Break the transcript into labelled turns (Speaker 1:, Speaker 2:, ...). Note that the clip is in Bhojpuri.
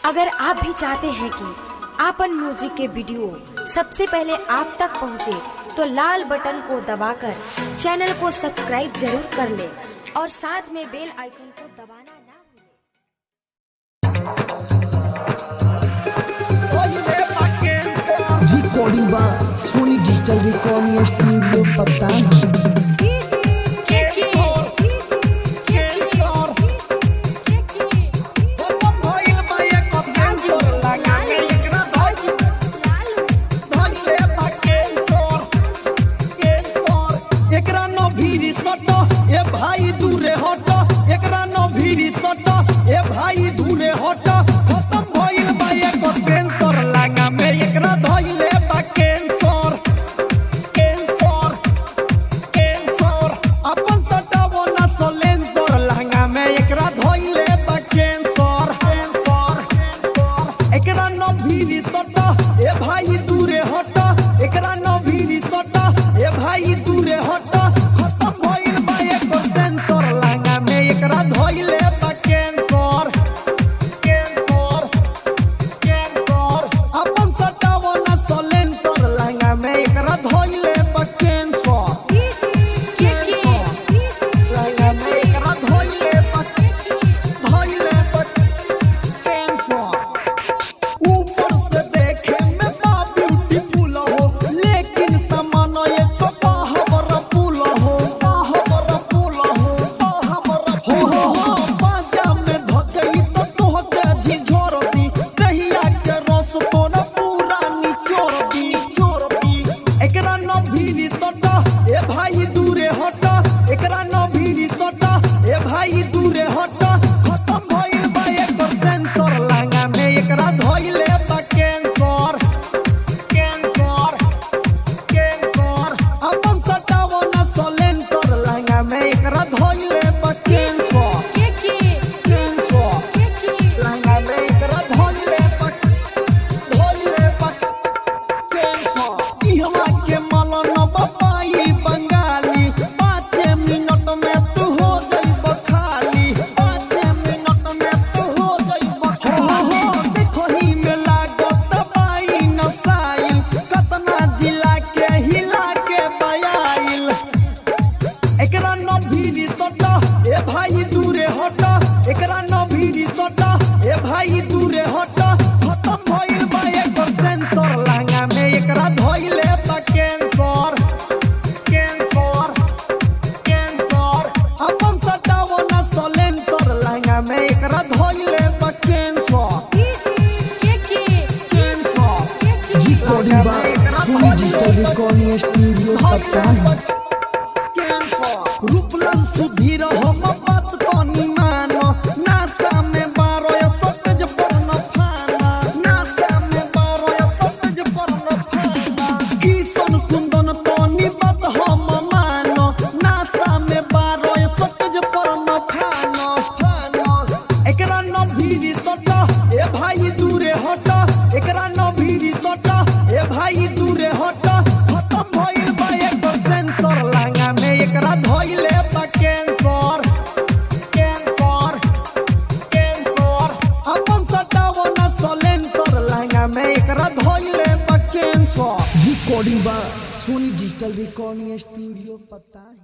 Speaker 1: अगर आप भी चाहते हैं कि आपन म्यूजिक के वीडियो सबसे पहले आप तक पहुंचे, तो लाल बटन को दबाकर चैनल को सब्सक्राइब जरूर कर ले और साथ में बेल आइकन को दबाना ना भूलें।
Speaker 2: रिकॉर्डिंग बा सोनी डिजिटल रिकॉर्डिंग स्टूडियो पता है।
Speaker 3: भाई दूरे हटा एकरा न भीरी सटा ए भाई दूरे हटा खत्म भइल बा एको सेंसर लागा में एकरा धइले बा कैंसर कैंसर कैंसर अपन सटावो ना सलेंसर लागा में एकरा धइले बा कैंसर कैंसर एकरा न भीरी सटा ए भाई दूरे हटा एकरा न भीरी सटा ए भाई दूरे हटा खत्म भइल बा एको सेंसर लागा में एकरा धइले बा कैंसर कैंसर कैंसर अपन सटावो ना सलेंसर लागा में एकरा धइले बा कैंसर लागा में एकरा धइले बा कैंसर ऊपर से देखे में बा ब्यूटीफुल हो, लेकिन सामान ये तो पावरफुल हो पावरफुल हो पावरफुल हो बाजा में धकई तो तोहके झिझोर दी कहिया के रस तो न पूरा निचोर दी एकरा न भीरी सटा ए भाई दूरे हटा एकरा न भीरी सटा ए भाई दूरे हटा खत्म भइल बा एको सेंसर लागा में एकरा धइले बा कैंसर कैंसर कैंसर अपन सटावो ना सलेंसर लागा में एकरा धइले बा कैंसर कैंसर लागा में एकरा धइले बा कैंसर ई हमरा के माल न बपाई बंगाली 5 मिनट में तू हो जाइब खाली 5 मिनट में तू हो जाइब खाली देखो ही में लागत पाई नसाइल कतना जिला के हिला के बयाइल एकरा न भीरी सटा ए भाई दूरे हटा एकरा न भीरी सटा ए भाई दूरे हटा खत्म भइल बा एको सेंसर लागा में एकरा धइले बा कैंसर कैंसर कैंसर अपन सटावो ना सलेंसर लागा में एकरा धइले बा कैंसर कैंसर
Speaker 2: रिकॉर्डिंग बा सोनी डिजिटल रिकॉर्डिंग स्टूडियो पता है।
Speaker 3: रूपलन सुधीर हम बात तनी मानो नासा में 12 सटेज पर न फाना नासा में 12 सटेज पर न फाना किशन कुंदन तनी बात हम मानो नासा में 12 सटेज पर न फाना एकरा न भीरी सटा ए भाई दूरे हटा एकरा न भीरी सटा ए भाई दूरे हटा खत्म भइल बा एको सेंसर लागा में एकरा धइले बा कैंसर कैंसर कैंसर अपन सटावो ना सलेंसर लागा में एकरा धइले बा कैंसर
Speaker 2: रिकॉर्डिंग बा सोनी डिजिटल रिकॉर्डिंग स्टूडियो पता है।